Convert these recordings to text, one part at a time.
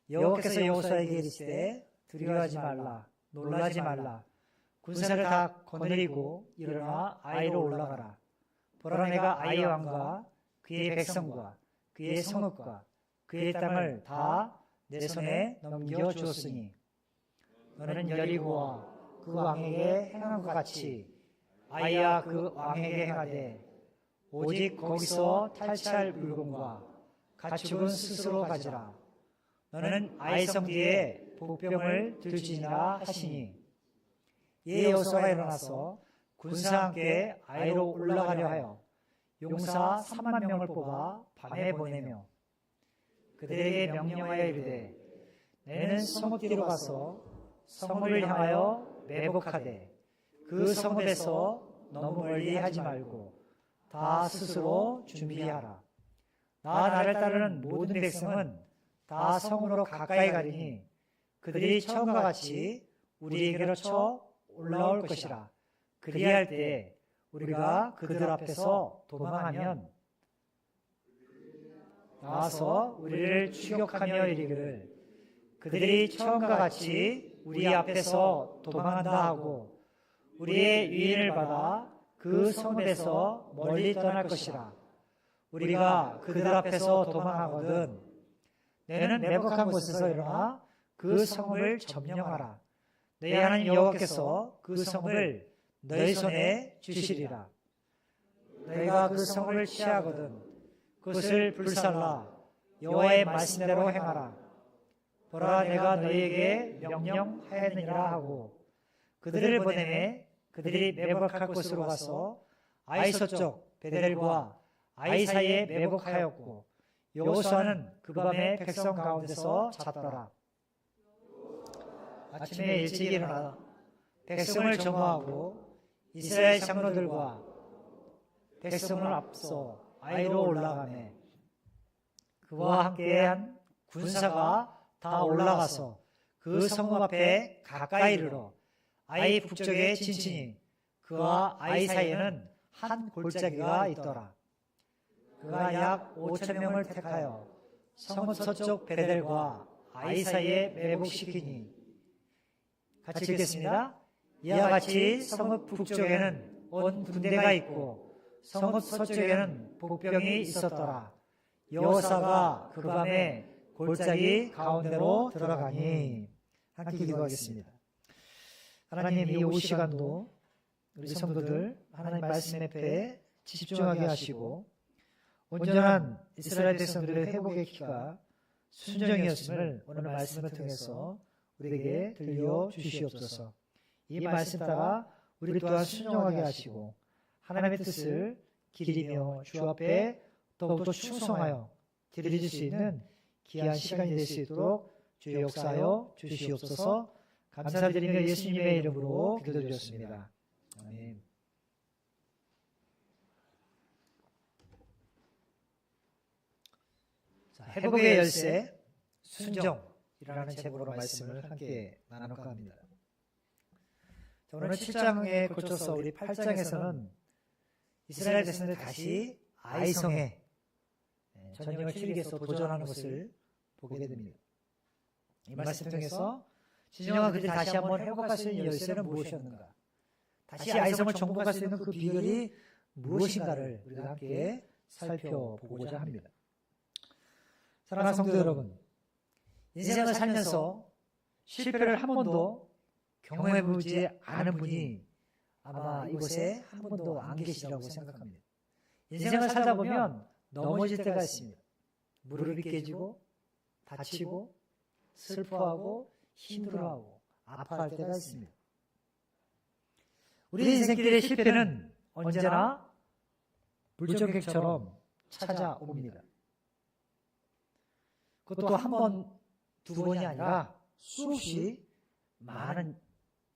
여호와께서 여호수아에게 이르시되 두려워하지 말라, 놀라지 말라. 군사를 다 거느리고 일어나 아이로 올라가라. 보라, 내가 아이 왕과 그의 백성과 그의 성읍과 그의 땅을 다 내 손에 넘겨 주었으니 너는 여리고와 그 왕에게 행한 것 같이 아이야 그 왕에게 행하되 오직 거기서 탈취할 물건과 가축은 스스로 가지라. 너는 아이 성 뒤에 복병을 들지니라 하시니 이에 여호수아가 일어나서 군사와 함께 아이로 올라가려 하여 용사 3만 명을 뽑아 밤에 보내며 그들에게 명령하여 이르되 너희는 성읍 뒤로 가서 성읍을 향하여 매복하되 그 성읍에서 너무 멀리 하지 말고 다 스스로 준비하라. 나를 따르는 모든 백성은 다 성으로 가까이 가리니 그들이 처음과 같이 우리에게로 쳐 올라올 것이라. 그리할 때 우리가 그들 앞에서 도망하면 나와서 우리를 추격하며 이르기를 그들이 처음과 같이 우리 앞에서 도망한다 하고 우리의 유인을 받아 그 성읍에서 멀리 떠날 것이라. 우리가 그들 앞에서 도망하거든 너희는 매복한 곳에서 일어나 그 성읍을 점령하라. 너희 하나님 여호와께서 그 성읍을 너희 손에 주시리라. 너희가 그 성읍을 취하거든 그것을 불살라 여호와의 말씀대로 행하라. 보라, 내가 너희에게 명령하였느니라 하고 그들을 보내매 그들이 매복할 곳으로 가서 아이 서쪽 베델과 아이 사이에 매복하였고 여호수아는 그 밤에 백성 가운데서 잤더라. 아침에 일찍 일어나 백성을 정오하고 이스라엘 장로들과 백성을 앞서 아이로 올라가매 그와 함께한 군사가 다 올라가서 그 성읍 앞에 가까이 이르러 아이 북쪽에 진치니 그와 아이 사이에는 한 골짜기가 있더라. 그가 약 5천 명을 택하여 성읍 서쪽 베델과 아이 사이에 매복시키니 같이 읽겠습니다. 이와 같이 성읍 북쪽에는 온 군대가 있고 성읍 서쪽에는 복병이 있었더라. 여호수아가 그 밤에 골짜기 가운데로 들어가니. 함께 기도하겠습니다. 하나님, 이 오후 시간도 우리 성도들 하나님 말씀 앞에 집중하게 하시고 온전한 이스라엘 백성들의 회복의 기가 순정이었음을 오늘 말씀을 통해서 우리에게 들려주시옵소서. 이 말씀 따라 우리 또한 순종하게 하시고 하나님의 뜻을 기리며 주 앞에 더욱더 충성하여 드릴 수 있는 귀한 시간이 될 수 있도록 주의 역사하여 주시옵소서. 감사드리며 예수님의 이름으로 기도드렸습니다. 아멘. 자, 회복의 열쇠 순종이라는 제목으로 말씀을 함께 나눌까 합니다. 자, 오늘 7장에 거쳐서 우리 8장에서는 이스라엘 백성들이 다시 아이성에 전쟁을 치르기 위해서 도전하는 것을 보게 됩니다. 이 말씀 통해서 진정한 그들이 다시 한번 회복할 수 있는 열쇠는 무엇이었는가, 다시 아이성을 정복할 수 있는 그 비결이 무엇인가를 우리가 함께 살펴보고자 합니다. 사랑하는 성도 여러분, 인생을 살면서 실패를 한 번도 경험해보지 않은 분이 아마 이곳에 한 번도 안 계시라고 생각합니다. 인생을 살다 보면 넘어질 때가 있습니다. 무릎이 깨지고 다치고 슬퍼하고 힘들어하고 아파할 때가 있습니다. 우리 인생길의 실패는 언제나 불청객처럼 찾아옵니다. 그것도 한 번, 두 번이 아니라 수없이 많은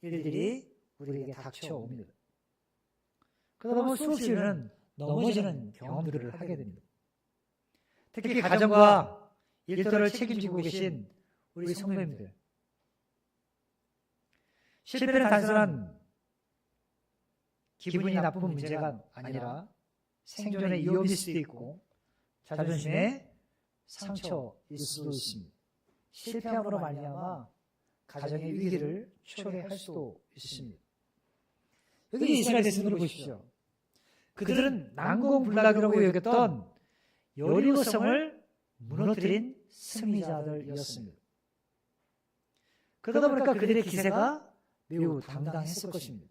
일들이 우리에게 닥쳐옵니다. 그러다 보면 수없이 우리는 넘어지는 경험들을 하게 됩니다. 특히 가정과 일터를 책임지고 계신 우리 성도님들, 실패는 단순한 기분이 나쁜 문제가 아니라 생존의 위험일 수도 있고 자존심의 상처일 수도 있습니다. 실패함으로 말미암아 가정의 위기를 초래할 수도 있습니다. 여기 이스라엘 백성들을 보십시오. 그들은 난공불락이라고 여겼던 여리고성을 무너뜨린 승리자들이었습니다. 그러다 보니까 그들의 기세가 매우 당당했을 것입니다.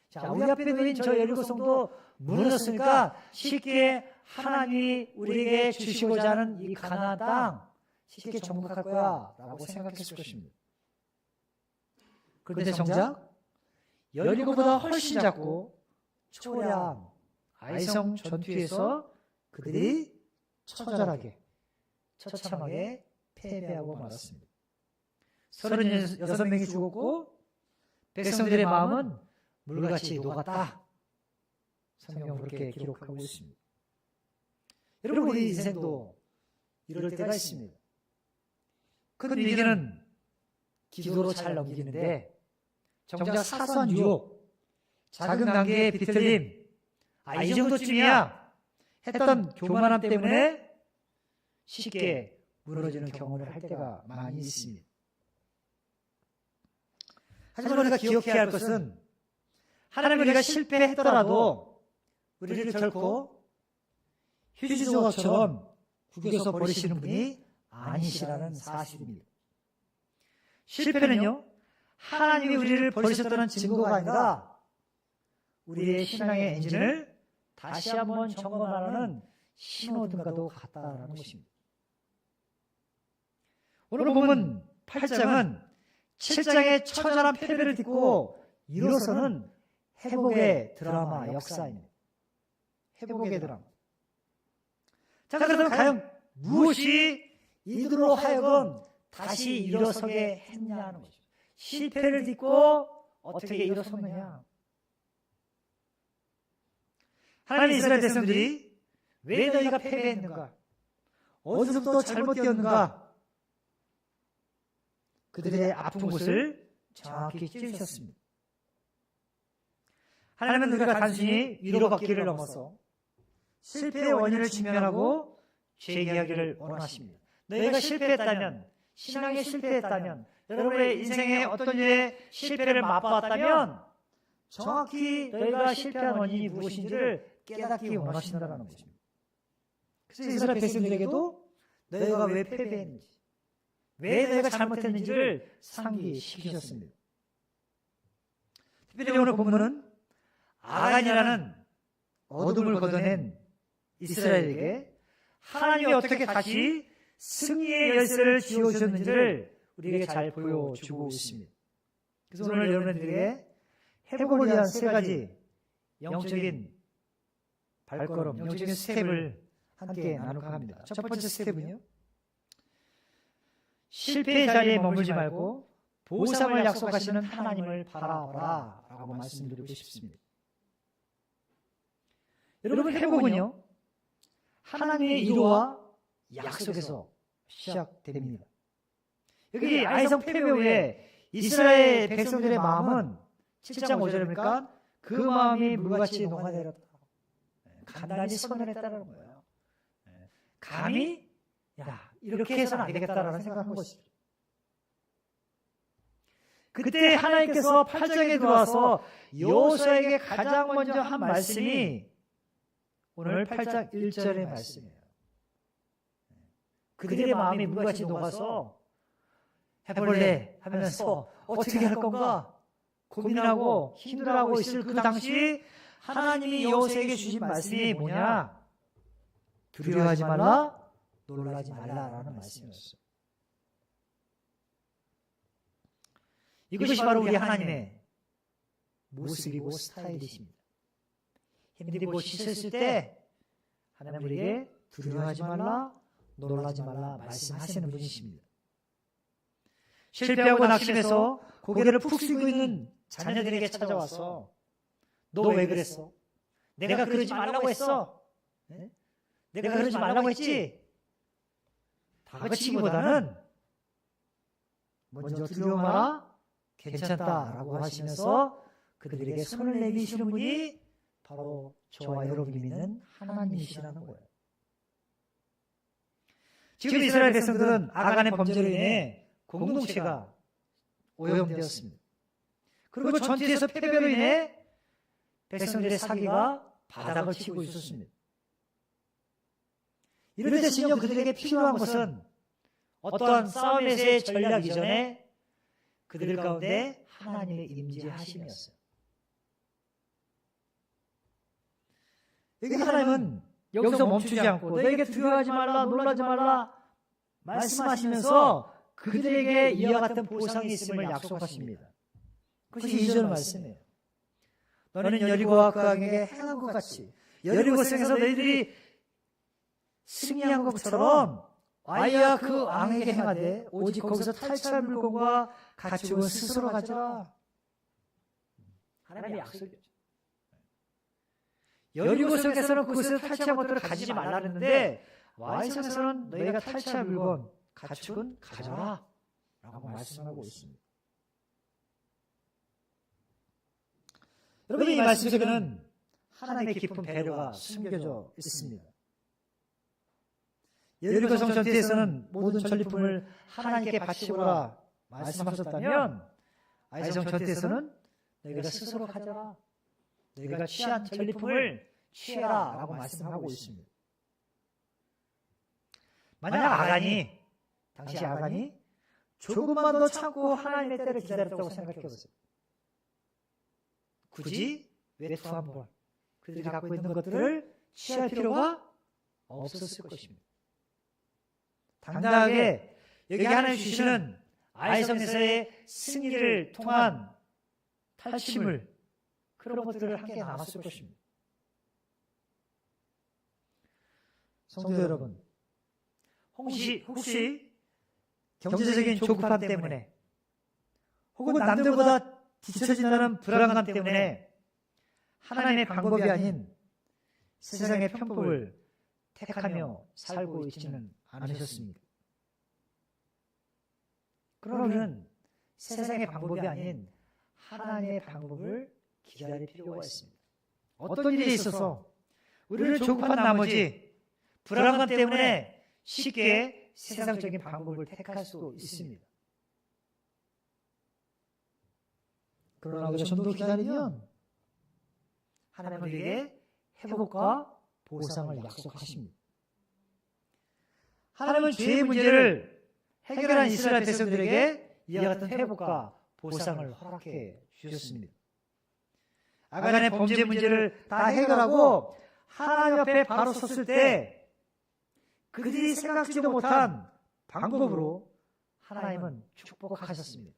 자, 우리 앞에 놓인 저 여리고성도 무너졌으니까 쉽게 하나님이 우리에게 주시고자 하는 이 가나안 땅 쉽게 정복할 거야 라고 생각했을 것입니다. 그런데 정작 여리고보다 훨씬 작고 초라한 아이성 전투에서 그들이 처절하게 처참하게 패배하고 말았습니다. 36명이 죽었고 백성들의 마음은 물같이 녹았다. 성경은 그렇게 기록하고 있습니다. 여러분, 우리 인생도 이럴 때가 있습니다. 큰 위기는 기도로 잘 넘기는데 정작 사소한 유혹, 작은 관계의 비틀림, 이 정도쯤이야 했던 교만함 때문에 쉽게 무너지는 경험을 할 때가 많이 있습니다. 하지만 우리가 기억해야 할 것은 하나님, 우리가 실패했더라도 우리를 결코 휴지 조각처럼 구겨서 버리시는 분이 아니시라는 사실입니다. 실패는요, 하나님이 우리를 버리셨다는 증거가 아니라 우리의 신앙의 엔진을 다시 한번 점검하는 신호등과도 같다라는 것입니다. 오늘 보면 8장은 7장의 처절한 패배를 딛고 일어서는 회복의 드라마 역사입니다. 회복의 드라마. 자, 그렇다면 과연 무엇이 이들로 하여금 다시 일어서게 했냐는 것입니다. 실패를 딛고 어떻게 일어섰느냐. 하나님, 이스라엘 백성들이 왜 너희가 패배했는가? 어디서부터 잘못되었는가? 그들의 아픈 곳을 정확히 찌르셨습니다. 하나님은 우리가 단순히 위로받기를 넘어서 실패의 원인을 직면하고 재기하기를 원하십니다. 너희가 실패했다면, 신앙에 실패했다면, 여러분의 인생에 어떤 일에 실패를 맛보았다면 정확히 너희가 실패한 원인이 무엇인지를 깨닫기 원하신다는 것입니다. 그래서 이스라엘 백성들에게도 너희가 왜 패배했는지, 왜 너희가 잘못했는지를 상기시키셨습니다. 특별히 오늘 본문은 아간이라는 어둠을 걷어낸 이스라엘에게 하나님이 어떻게 다시 승리의 열쇠를 쥐어주셨는지를 우리에게 잘 보여주고 있습니다. 그래서 오늘 여러분들에게 회복을 위한 세 가지 영적인 발걸음, 영적인 스텝을 함께 나눌까 합니다. 첫 번째 스텝은요, 실패의 자리에 머물지 말고 보상을 약속하시는 하나님을 바라보라 라고 말씀드리고 싶습니다. 여러분, 회복은요, 하나님의 이루와 약속에서 시작됩니다. 여기 아이성 패배 후에 이스라엘 백성들의 마음은 7장 5절에 보니까 그 마음이 물같이 녹아내렸다. 간단히 선언했다는 거예요. 감히 이렇게 해서는 안 되겠다라는 생각한 것이죠. 그때 하나님께서 8장에 들어와서 여호수아에게 가장 먼저 한 말씀이 오늘 8장 1절의 말씀이에요. 그들의 마음이 물같이 녹아서 해볼래 하면서 어떻게 할 건가 고민하고 힘들어하고 있을 그 당시 하나님이 여호수아에게 주신 말씀이 뭐냐? 두려워하지 말라, 놀라지 말라라는 말씀이었어요. 이것이 바로 우리 하나님의 모습이고 스타일이십니다. 힘들고 지쳤을 때 하나님 우리에게 두려워하지 말라, 놀라지 말라 말씀하시는 분이십니다. 실패하고 낙심해서 고개를 푹 숙이고 있는 자녀들에게 찾아와서 너 왜 그랬어? 내가 그러지 말라고 했어. 내가 그러지 말라고 했지. 다그치기보다는 먼저 두려워 마라, 괜찮다라고 하시면서 그들에게 손을 내미시는 분이 바로 저와 여러분이 믿는 하나님이시라는 거예요. 지금 이스라엘 백성들은 아간의 범죄로 인해 공동체가 오염되었습니다. 그리고 전투에서 패배로 인해 백성들의 사기가 바닥을 치고 있었습니다. 이럴 때 진정 그들에게 필요한 것은 어떠한 싸움에서의 전략 이전에 그들 가운데 하나님의 임재하심이었어요. 여기 하나님은 여기서 멈추지 않고 너에게 두려워하지 말라, 놀라지 말라 말씀하시면서 그들에게 이와 같은 보상이 있음을 약속하십니다. 그것이 2절 말씀이에요. 너는 여리고와 그 왕에게 행한 것 같이 여리고 성에서 너희들이 승리한 것처럼 아이와 그 왕에게 행하되 오직 거기서 탈취할 물건과 가축은 스스로 가져라. 하나님의 약속이었죠. 여리고 성에서는 그것을 탈취한 것들을 가지지 말라 그랬는데 와이 성에서는 너희가 탈취할 물건, 가축은 가져라 라고 말씀하고 있습니다. 여러분, 이 말씀 속에는 하나님의 깊은 배려가 숨겨져 있습니다. 여리고 성 전투에서는 모든 전리품을 하나님께 바치고라 말씀하셨다면 아이성 전투에서는 너희가 스스로 가져라, 너희가 취한 전리품을 취해라 라고 말씀하고 있습니다. 만약 당시 아간이 조금만 더 참고 하나님의 때를 기다렸다고 생각해 보세요. 굳이 외투 한 벌, 그들이 갖고 있는 것들을 취할 필요가 없었을 것입니다. 당당하게 여기 하나님 주시는 아이성에서의 승리를 통한 탈취물, 그런 것들을 함께 나눴을 것입니다. 성도 여러분, 혹시 경제적인 조급함 때문에 혹은 남들보다 뒤처진다는 불안감 때문에 하나님의 방법이 아닌 세상의 편법을 택하며 살고 있지는 않으셨습니까? 그러면 세상의 방법이 아닌 하나님의 방법을 기다릴 필요가 있습니다. 어떤 일에 있어서 우리를 조급한 나머지 불안감 때문에 쉽게 세상적인 방법을 택할 수 있습니다. 그러나 우리가 좀 더 기다리면 하나님은 우리에게 회복과 보상을 약속하십니다. 하나님은 죄의 문제를 해결한 이스라엘 백성들에게 이와 같은 회복과 보상을 허락해 주셨습니다. 아간의 범죄 문제를 다 해결하고 하나님 앞에 바로 섰을 때 그들이 생각지도 못한 방법으로 하나님은 축복하셨습니다.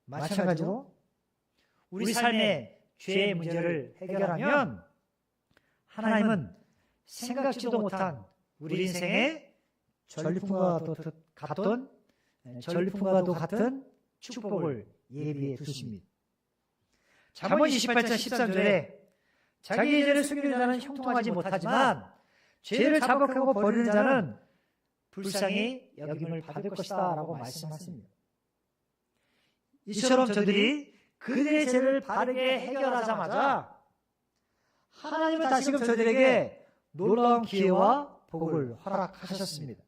마찬가지로 우리 삶의 죄의 문제를 해결하면 하나님은 생각지도 못한 우리 인생의 전리품과도 같은 축복을 예비해 두십니다. 잠언 28장 13절에 자기의 죄를 숨기는 자는 형통하지 못하지만 죄를 자복하고 버리는 자는 불쌍히 여김을 받을 것이다 라고 말씀하십니다. 이처럼 저들이 그들의 죄를 바르게 해결하자마자 하나님은 다시금 저들에게 놀라운 기회와 복을 허락하셨습니다.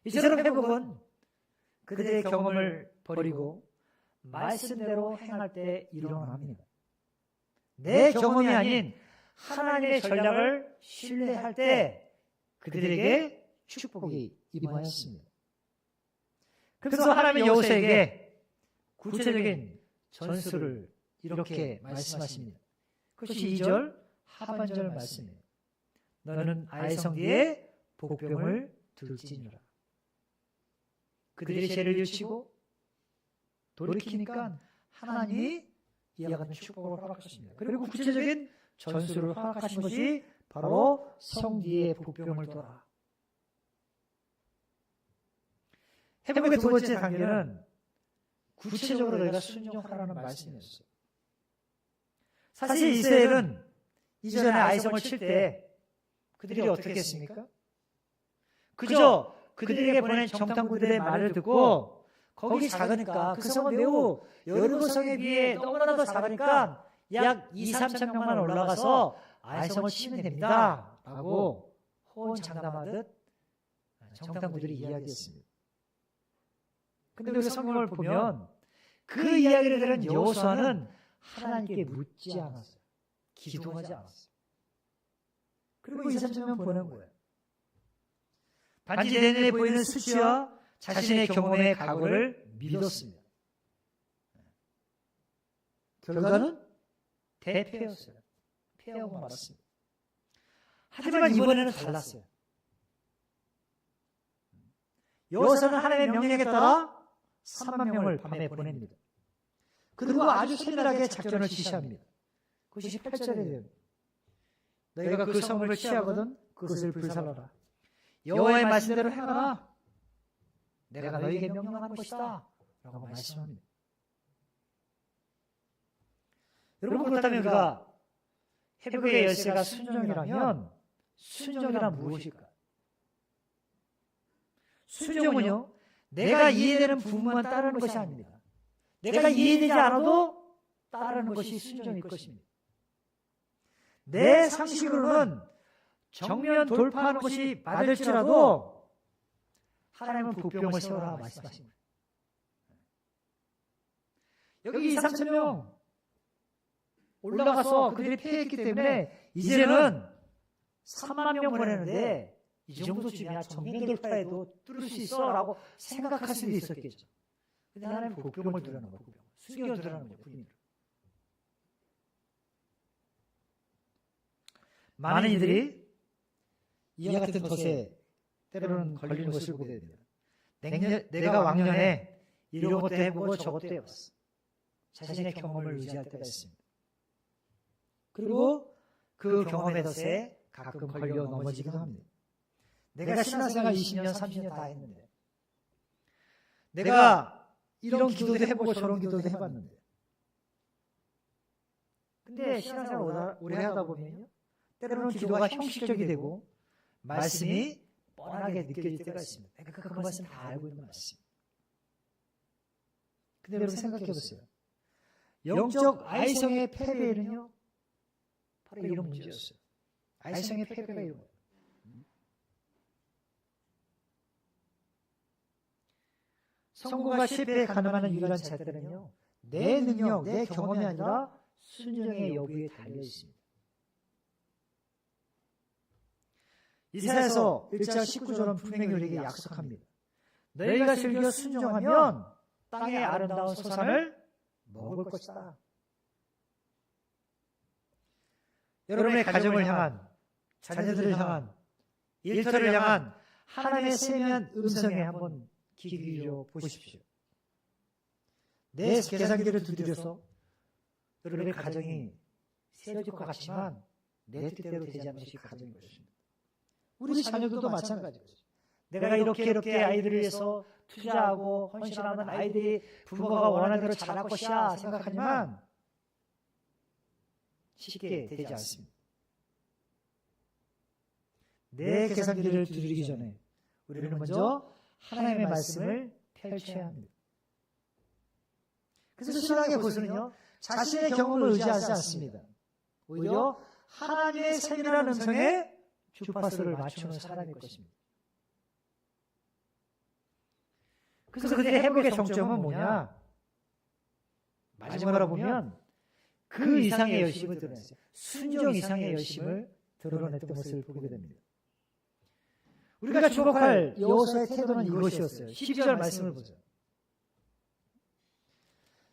이처럼 회복은 그들의 경험을 버리고 말씀대로 행할 때 일어납니다. 내 경험이 아닌 하나님의 전략을 신뢰할 때 그들에게 축복이 임하였습니다. 그래서 하나님은 여호수아에게 구체적인 전술을 이렇게 말씀하십니다. 그것이 2절 하반절 말씀이에요. 너는 아이성 뒤에 복병을 들지니라. 그들의 죄를 일치고 돌이키니까 하나님이 이와 같은 축복을 허락하십니다. 그리고 구체적인 전술을 허락하신 것이 바로 성 뒤에 복병을 돌아. 회복의 두 번째 단계는 구체적으로 너희가 순종하라는 말씀이었어요. 사실 이스라엘은 이전에 아이성을 칠 때 그들이 어떻게 했습니까? 그저 그들에게 보낸 정탐꾼들의 말을 듣고 거기 작으니까 그 성은 매우 여리고 성에 비해 너무나도 작으니까 약 2, 3천 명만 올라가서 아이성을 치면 됩니다 라고 호언장담하듯 정탐구들이 이야기했습니다. 근데 우리가 성경을 보면 그 이야기를 들은 여호수아는 하나님께 묻지 않았어요. 기도하지 않았어요. 그리고 2, 3천명 보낸 거예요. 단지 내눈에 보이는 수치와 자신의 경험의 각오를 믿었습니다. 결과는 대패였어요. 패하고 말았습니다. 하지만 이번에는 달랐어요. 여호수아는 하나님의 명령에 따라 3만 명을 밤에 보냅니다. 그리고 아주 세밀하게 작전을 지시합니다. 그것이 8절에 됩니다. 너희가 그 성을 취하거든 그것을 불살라라. 여호와의 말씀대로 행하라. 내가 너희에게 명령한 것이다. 라고 말씀합니다. 여러분, 그렇다면 우리가 회복의 열쇠가 순종이라면 순종이란 무엇일까? 순종은요, 내가 이해되는 부분만 따르는 것이 아닙니다. 내가 이해되지 않아도 따르는 것이 순종일 것입니다. 내 상식으로는 정면 돌파하는 것이 맞을지라도 하나님은 복병을 세우라 말씀하십니다. 여기 2, 3천 명 올라가서 그들이 패했기 때문에 이제는 3만 명 보내는데 이 정도쯤이야 정면 돌파해도 뚫을 수 있어 라고 생각할 수도 있었겠죠. 근데 하나님 복병을 들여놓은 거예요. 순경을 들여놓은 거예요. 군인으로. 많은 이들이 이와 같은 덫에 때로는 걸리는 것을 보게 됩니다. 내가 왕년에 이런 것도 해보고 저것도 해봤어. 자신의 경험을 의지할 때가 있습니다. 그리고 그 경험의 덫에 가끔 걸려 넘어지기도 합니다. 내가 신앙생활 20년, 30년 다 했는데 내가 이런 기도도 해보고 저런 기도도 해봤는데 근데 신앙생활 오래 하다 보면요 때로는 기도가 형식적이 되고 말씀이 뻔하게 느껴질 때가 있습니다. 내가 그 말씀 다 알고 있는 말씀. 근데 여러분 생각해 보세요. 영적 아이성의 패배는요 바로 이런 문제였어요. 아이성의 패배가 이런 거예요. 성공과 실패에 가늠하는 유일한 잣대는요 내 능력, 내 경험이 아니라 순종의 여부에 달려 있습니다. 이사야서 1장 19절은 분명히 우리에게 약속합니다. 너희가 즐겨 순종하면 땅의 아름다운 소산을 먹을 것이다. 여러분의 가정을 향한, 자녀들을 향한, 일터를 향한 하나님의 세미한 음성에 한번 귀 기울여 보십시오. 내 계산기를 두드려서 여러분의 가정이 세워질 것 같지만 내 뜻대로 되지 않는 것이 가정인 것입니다. 우리 자녀들도 마찬가지죠. 내가 이렇게 아이들을 위해서 투자하고 헌신하면 아이들이 부모가 원하는 대로 자랄 것이야 생각하지만 쉽게 되지 않습니다. 내 계산기를 두드리기 전에 우리는 먼저 하나님의 말씀을 펼쳐야 합니다. 그래서 신앙의 고수는요 자신의 경험을 의지하지 않습니다. 오히려 하나님의 세밀한 음성에 주파수를 맞추는 사람일 것입니다. 그래서 그들의 회복의 정점은 뭐냐? 마지막으로 보면 그 이상의 열심을 드러냈어요. 순종 이상의 열심을 드러냈던 것을 보게 됩니다. 우리가 주목할 여호수아의 태도는 이것이었어요. 12절 말씀을 보죠.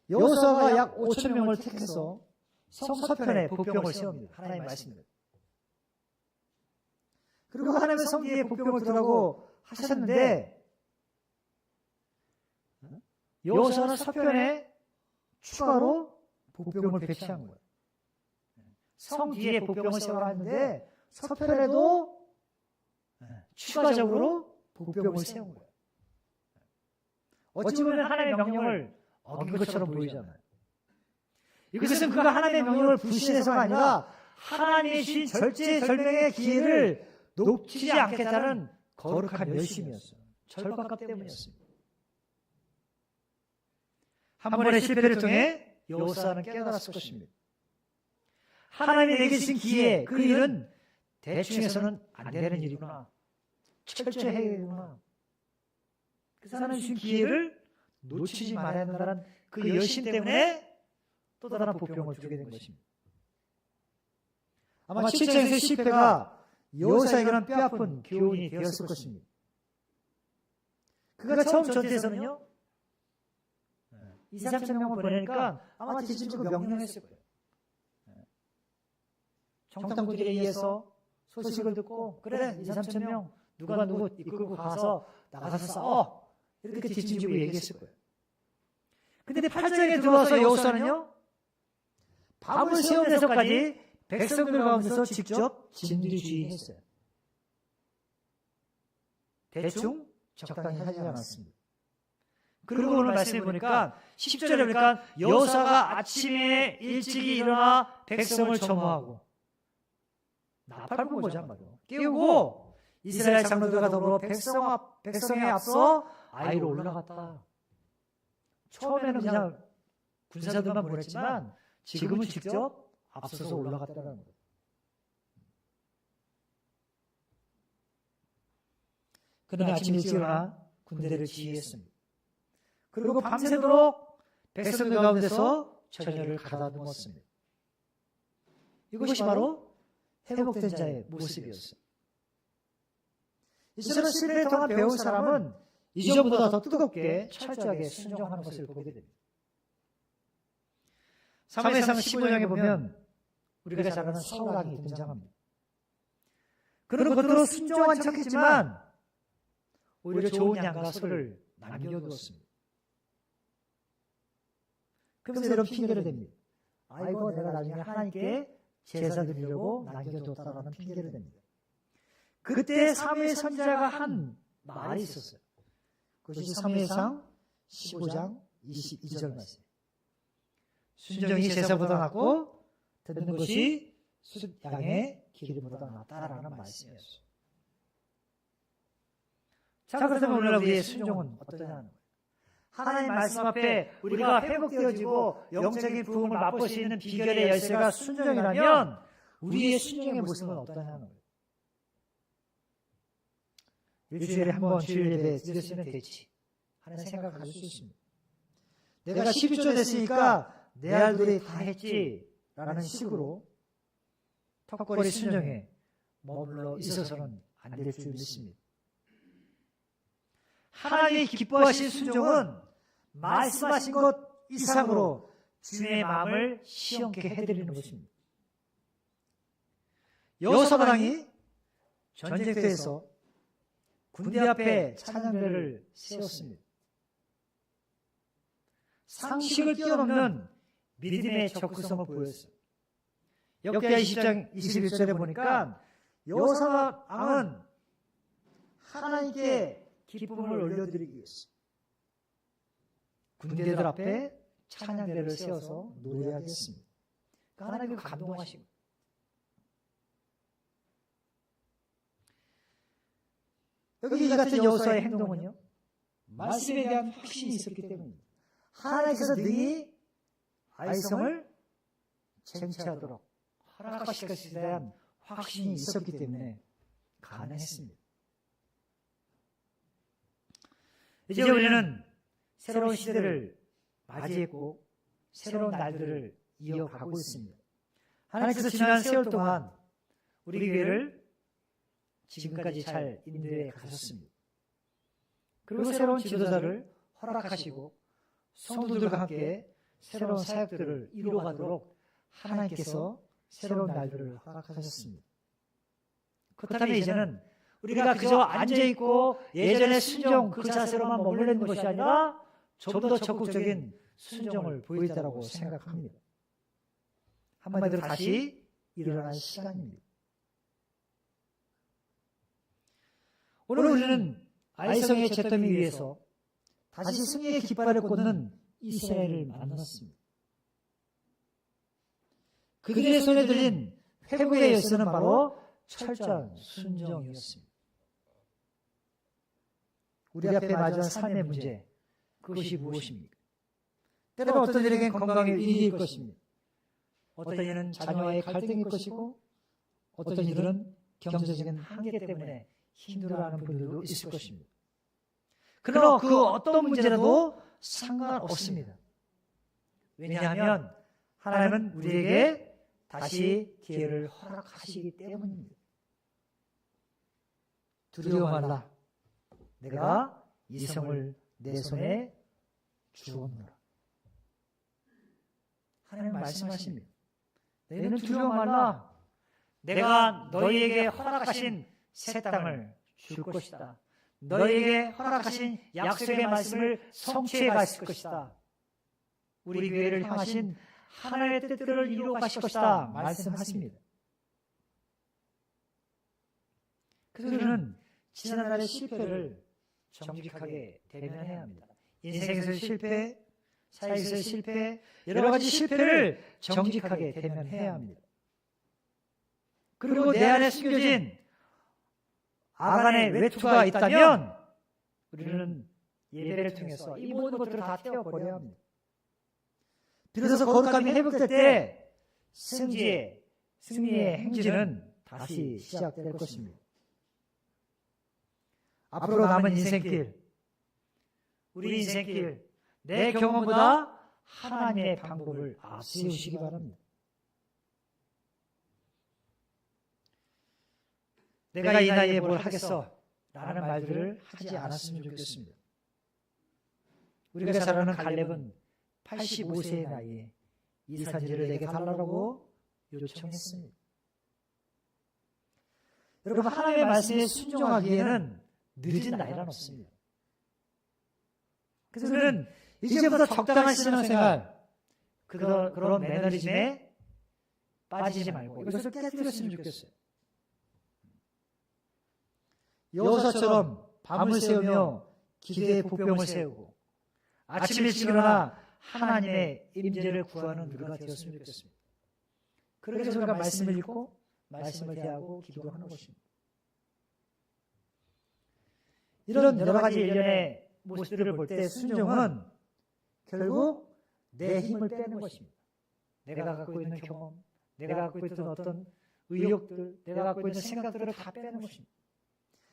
여호수아가 약 5천 명을 택해서 성 서편에 복병을 세웁니다. 하나님의 말씀입니다. 그리고 하나님의 성기에 복병을 두라고 하셨는데 여호수아는 서편에 추가로 복병을 배치한 거예요. 성 뒤에 복병을 세우라 했는데 서편에도 추가적으로 복병을 세운 거예요. 어찌 보면 하나님의 명령을 어긴 것처럼 보이잖아요. 이것은 그가 하나님의 명령을 불신해서가 아니라 하나님이 주신 절제절명의 기회를 놓치지 않겠다는 거룩한 열심이었어요. 절박감 때문이었습니다. 한 번의 실패를 통해 여호수아는 깨달았을 것입니다. 하나님이 내게 주신 기회, 그 일은 대충 해서는 안 되는 일이구나. 철저히 해야 되구나. 그래서 하나님 주신 기회를 놓치지 말아야 한다는 그 열심 때문에 또 다른 보병을 주게 된 것입니다. 아마 7장에서의 실패가 여호사에게는 뼈아픈 교훈이 되었을 것입니다. 그가 처음 전투에서는요, 2, 3천 명을 보내니까 아마 대신적으로 명령했을 거예요. 정탐꾼들에 의해서 소식을 듣고, 그래, 2, 3천 명 누가 누구 이끌고 가서 나가서 싸워. 이렇게 뒷짐지고 얘기했을 거예요. 근데 8장에 들어와서 여호사는요, 밤을 새우면서까지 백성들 가운데서 직접 진들이 주의했어요. 대충 적당히 하지 않았습니다. 그리고 오늘 말씀해 보니까 10절에 보니까 여호사가 아침에 일찍이 일어나 백성을 점호하고 나팔 분 거죠 한마디로 깨우고 이스라엘 장로들과 더불어 백성에 앞서 아이로 올라갔다. 처음에는 그냥 군사들만 보냈지만 지금은 직접 앞서서 올라갔다는 거예요. 그는 아침 일찍 일어나 군대를 지휘했습니다. 그리고 밤새도록 백성들 가운데서 처녀를 가다듬었습니다. 이것이 바로 회복된 자의 모습이었어요. 이처럼 실패를 통한 배운 사람은 이전보다 더 뜨겁게 철저하게 순종하는 것을 보게 됩니다. 사무엘상 15장에 보면 우리가 잘 아는 사울왕이 등장합니다. 그는 겉으로 순종한 척했지만 오히려 좋은 양과 소를 남겨두었습니다. 그래서 이런 핑계를 댑니다. 아이고 내가 나중에 하나님께 제사 드리려고 남겨두었다라는 핑계를 댑니다. 그때 사무엘 선지자가 한 말이 있었어요. 그것이 사무엘상 15장 22절 말씀. 순종이 제사보다 낫고 듣는 것이 양의 기름보다 낫다라는 말씀이었어요. 자, 그렇다면 오늘 우리의 순종은 어떠냐는 거예요. 하나님 말씀 앞에 우리가 회복되어지고 영적인 부흥을 맛볼 수 있는 비결의 열쇠가 순종이라면 우리의 순종의 모습은 어떠냐는 거예요. 일주일에 한 번 주일 예배 드렸으면 되지 하는 생각을 가질 수 있습니다. 내가 12조 됐으니까 내 할 노래 다 했지 라는 식으로 턱걸이 순종에 머물러 있어서는 안 될 줄 믿습니다. 하나님이 기뻐하신 순종은 말씀하신 것 이상으로 주의 마음을 시원케 해드리는 것입니다. 여호사당이 전쟁터에서 군대 앞에 찬양대를 세웠습니다. 상식을 뛰어넘는 믿음의 적극성을 보였어요. 역대하 20장 21절에 보니까 여호사 왕은 하나님께 기쁨을 올려드리기 위해서 군대들 앞에 찬양대를 세워서 노래하겠습니다. 그러니까 하나님이 감동하시고 여기 이 같은 여호사의 행동은요, 말씀에 대한 확신이 있었기 때문입니다. 하나님께서 능히 아이성을 쟁취하도록 허락하실 것에 대한 확신이 있었기 때문에 가능했습니다. 이제 우리는 새로운 시대를 맞이했고 새로운 날들을 이어가고 있습니다. 하나님께서 지난 세월 동안 우리 교회를 지금까지 잘 인도해 가셨습니다. 그리고 새로운 지도자를 허락하시고 성도들과 함께 새로운 사역들을 이루어가도록 하나님께서 새로운 날들을 허락하셨습니다. 그렇다면 이제는 우리가 그저 앉아있고 예전의 순종 그 자세로만 머물러 있는 것이 아니라 좀 더 적극적인 순종을 보이다라고 생각합니다. 한마디로 다시 일어날 시간입니다. 오늘 우리는 아이성의 잿더미 위에서 다시 승리의 깃발을 꽂는 이스라엘을 만났습니다. 그들의 손에 들린 회복의 열쇠는 바로 철저한 순종이었습니다. 우리 앞에 마주한 삶의 문제, 그것이 무엇입니까? 때로는 어떤 일에겐 건강의 위기일 것입니다. 어떤 일은 자녀와의 갈등일 것이고, 어떤 일은 경제적인 한계 때문에 힘들어하는 분들도 있을 것입니다. 그러나 그 어떤 문제라도 상관없습니다. 왜냐하면 하나님은 우리에게 다시 기회를 허락하시기 때문입니다. 두려워 말라. 내가 이 성을 내 손에 주었노라. 하나님 말씀하십니다. 너희는 두려워 말라. 내가 너희에게 허락하신 새 땅을 줄 것이다. 너희에게 허락하신 약속의 말씀을 성취해 갔을 것이다. 우리 교회를 향하신 하나님의 뜻들을 이루어 가실 것이다 말씀하십니다. 그들은 지난날의 실패를 정직하게 대면해야 합니다. 인생에서의 실패, 사회에서의 실패, 여러 가지 실패를 정직하게 대면해야 합니다. 그리고 내 안에 숨겨진 악안의 외투가 있다면 우리는 예배를 통해서 이 모든 것들을 다 태워버려야 합니다. 비로소 거룩함이 회복될 때 승리의 행진은 다시 시작될 것입니다. 앞으로 남은 인생길, 우리 인생길, 내 경험보다 하나님의 방법을 앞세우시기 바랍니다. 내가 이 나이에 뭘 하겠어? 라는 말들을 하지 않았으면 좋겠습니다. 우리가 잘 아는 갈렙은 85세의 나이에 이 산지를 내게 달라고 요청했습니다. 여러분, 하나님의 말씀에 순종하기에는 늦은 나이란 없습니다. 그래서 우리는 이제부터 적당한 신앙생활, 그런 매너리즘에 빠지지 말고 이것을 깨뜨렸으면 좋겠어요. 여호사처럼 밤을 새우며 기도의 복병을 세우고 아침 일찍 일어나 하나님의 임재를 구하는 우리가 되었으면 좋겠습니다. 그래서 우리가 말씀을 읽고 말씀을 대하고 기도하는 것입니다. 이런 여러 가지 일련의 모습들을 볼 때 순종은 결국 내 힘을 빼는 것입니다. 내가 갖고 있는 경험, 내가 갖고 있던 어떤 의욕들, 내가 갖고 있는 생각들을 다 빼는 것입니다.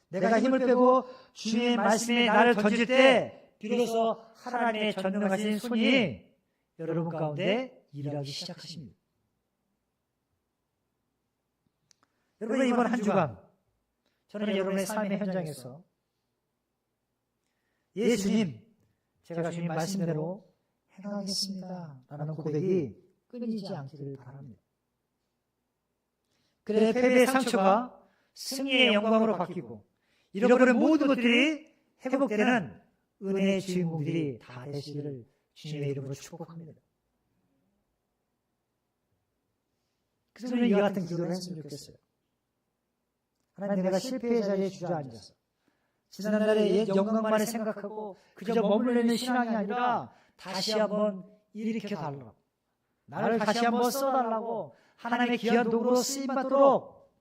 내가 힘을 빼고 주님의 말씀에 나를 던질 때 비로소 하나님의 전능하신 손이 여러분 가운데 일하기 시작하십니다. 여러분, 이번 한 주간 저는 여러분의 삶의 현장에서 예수님, 제가 주님 말씀대로 행하겠습니다 라는 고백이 끊이지 않기를 바랍니다. 그래 패배의 상처가 승리의 영광으로 바뀌고 잃어버린 모든 것들이 회복되는 은혜의 주인공들이 다 되시기를 주님의 이름으로 축복합니다. 그래서 저는 이와 같은 기도를 했으면 좋겠어요. 하나님, 내가 실패의 자리에 주저앉아서 지난날의 옛 영광만을 생각하고 그저 머물러있는 신앙이 아니라 다시 한번 일으켜 달라고, 나를 다시 한번 써달라고, 하나님의 귀한 도구로 쓰임받도록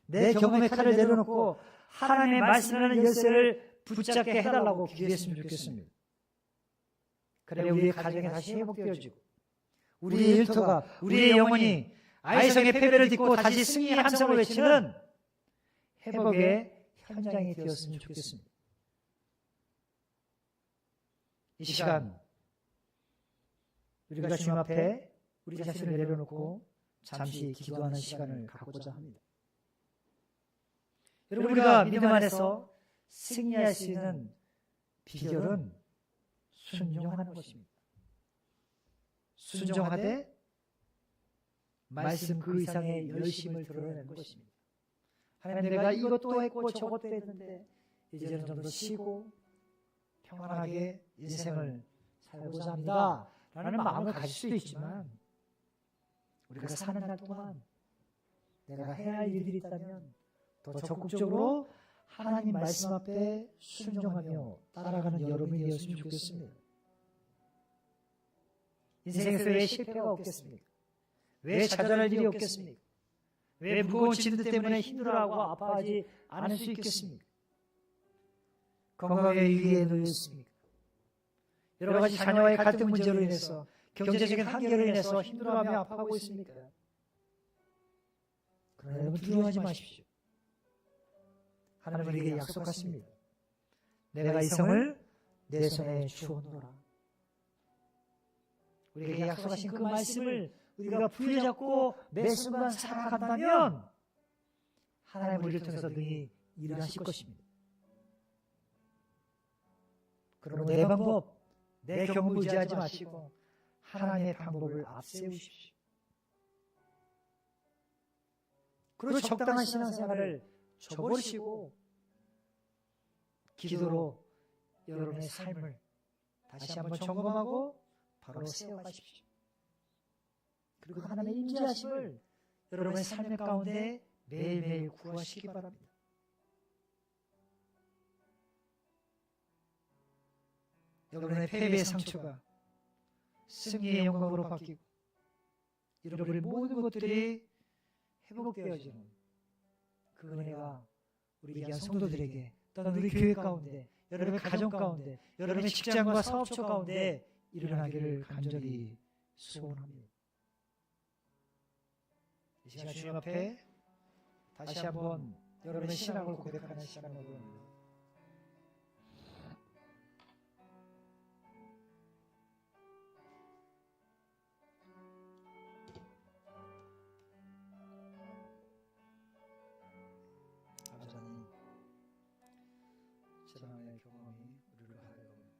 내 경험의 칼을 내려놓고 하나님의 말씀이라는 열쇠를 붙잡게 해달라고 기도했으면 좋겠습니다. 그래 우리의 가정이 다시 회복되어지고 우리의 일터가, 우리의 영혼이 아이성의 패배를 딛고 다시 승리의 함성을 외치는 회복의 현장이 되었으면 좋겠습니다. 이 시간 우리가 주님 앞에 우리 자신을 내려놓고 잠시 기도하는 시간을 갖고자 합니다. 여러분, 우리가 믿음 안에서 승리할 수 있는 비결은 순종하는 것입니다. 순종하되 말씀 그 이상의 열심을 드러내는 것입니다. 하나님, 내가 이것도 했고 저것도 했는데 이제는 좀 더 쉬고 평안하게 인생을 살고자 합니다 라는 마음을 가질 수도 있지만, 우리가 사는 날 동안 내가 해야 할 일들이 있다면 더 적극적으로 하나님 말씀 앞에 순종하며 따라가는 여러분이 되었으면 좋겠습니다. 인생에서 왜 실패가 없겠습니까? 왜 좌절할 일이 없겠습니까? 왜 무거운 짐들 때문에 힘들어하고 아파하지 않을 수 있겠습니까? 건강의 위기에 놓여 있습니까? 여러 가지 자녀와의 갈등 문제로 인해서, 경제적인 한계로 인해서 힘들어하며 아파하고 있습니까? 그러나 여러분, 두려워하지 마십시오. 하나님은 우리에게 약속하십니다. 내가 이 성을 내 손에 주었노라. 우리에게 약속하신 그 말씀을 우리가 부여잡고 매 순간 살아간다면 하나님 우리를 통해서 능히 일하실 것입니다. 그러므로 내 방법, 내 경험을 의지하지 마시고 하나님의 방법을 앞세우십시오. 그리고 적당한 신앙생활을 저버리시고 기도로 여러분의 삶을 다시 한번 점검하고 바로 세워가십시오. 그리고 하나님의 임재하심을 여러분의 삶의 가운데 매일매일 구하시기 바랍니다. 여러분의 패배의 상처가 승리의 영광으로 바뀌고 여러분의 모든 것들이 회복되어지는 그 은혜가 우리 귀한 성도들에게 또는 우리 교회 가운데 여러분의 가정 가운데 여러분의 직장과 사업처 가운데 일어나기를 간절히 소원합니다. 이 시간 주님 앞에 다시 한번 여러분의 신앙을 고백하는 시간을 원합니다. 아버지님, 지난해 경험이 우리를 하여금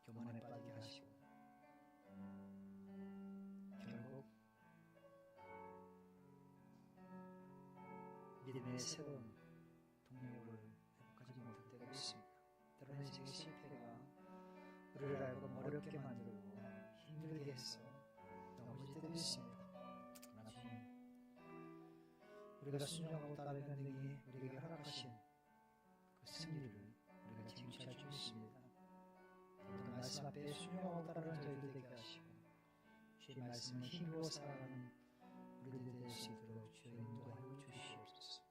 교만에 빠지게 하시고 결국 믿음의 새로운 동력을 회복하지 못할 때가 있습니다. 때로는 인생의 실패가 우리를 하여금 어렵게 만들고 힘들게 해서 넘어질 때도 있습니다. 그러나 주님, 우리가 순종하고 따르는 능히 우리에게 허락하신 그 승리를 우리가 쟁취할 수 있습니다. 또 말씀 앞에 순종하고 따르는 저희들 되게 하시고 주의 말씀을 힘으로 살아가는 우리들 될 수 있도록 주의 인도하여 주시옵소서.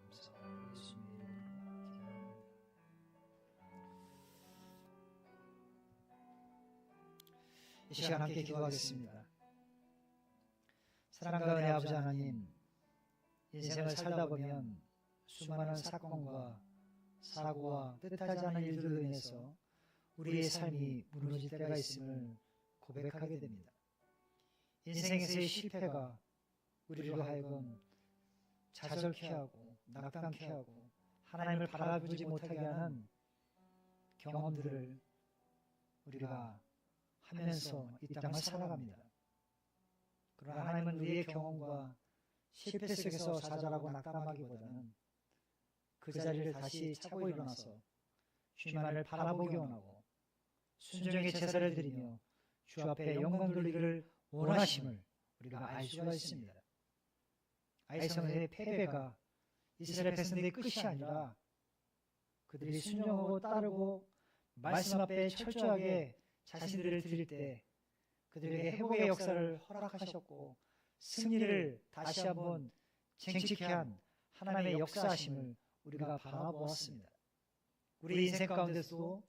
이렇게 감사하고 예수님의 이름으로 기도합니다. 이 시간 함께 기도하겠습니다. 사랑과 은혜 아버지 하나님, 인생을 살다 보면 수많은 사건과 사고와 뜻하지 않은 일들로 인해서 우리의 삶이 무너질 때가 있음을 고백하게 됩니다. 인생에서의 실패가 우리를 하여금 좌절케 하고 낙담케 하고 하나님을 바라보지 못하게 하는 경험들을 우리가 하면서 이 땅을 살아갑니다. 그러나 하나님은 우리의 경험과 실패 속에서 좌절하고 낙담하기보다는 그 자리를 다시 차고 일어나서 주님만을 바라보기 원하고 순종의 제사를 드리며 주 앞에 영광 돌리기를 원하심을 우리가 알 수가 있습니다. 아이성의 패배가 이스라엘 백성들의 끝이 아니라 그들이 순종하고 따르고 말씀 앞에 철저하게 자신들을 드릴 때 그들에게 회복의 역사를 허락하셨고 승리를 다시 한번 쟁취케 한 하나님의 역사하심을 우리가 바라보았습니다. 우리 인생 가운데서도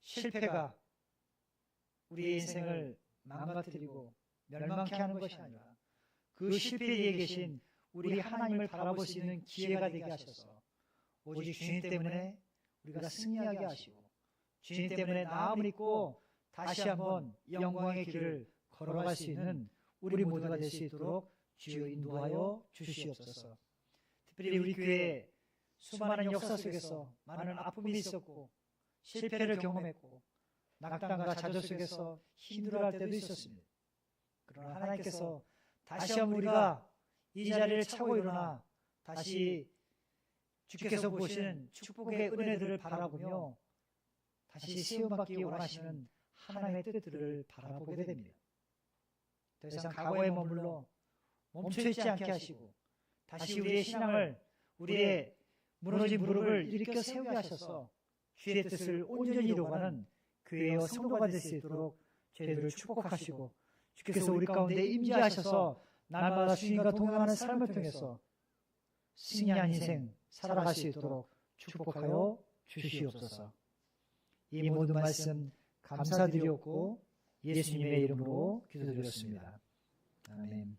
실패가 우리의 인생을 망가뜨리고 멸망케 하는 것이 아니라 그 실패 뒤에 계신 우리 하나님을 바라볼 수 있는 기회가 되게 하셔서 오직 주님 때문에 우리가 승리하게 하시고 주님 때문에 나음을 입고 다시 한번 영광의 길을 걸어갈 수 있는 우리 모두가 될 수 있도록 주여 인도하여 주시옵소서. 특별히 우리 교회에 수많은 역사 속에서 많은 아픔이 있었고 실패를 경험했고 낙담과 좌절 속에서 힘들어할 때도 있었습니다. 그러나 하나님께서 다시 한번 우리가 이 자리를 차고 일어나 다시 주께서 보시는 축복의 은혜들을 바라보며 다시 세움받기 원하시는 하나님의 뜻들을 바라보게 됩니다. 더 이상 과거에 머물러 멈춰있지 않게 하시고 다시 우리의 신앙을 우리의 무너진 무릎을 일으켜 세우게 하셔서 주의 뜻을 온전히 이루어가는 교회의 성도가 될 수 있도록 저희들을 축복하시고 주께서 우리 가운데 임재하셔서 날마다 주님과 동행하는 삶을 통해서 승리한 인생 살아갈 수 있도록 축복하여 주시옵소서. 이 모든 말씀 감사드리옵고 예수님의 이름으로 기도드렸습니다. 아멘.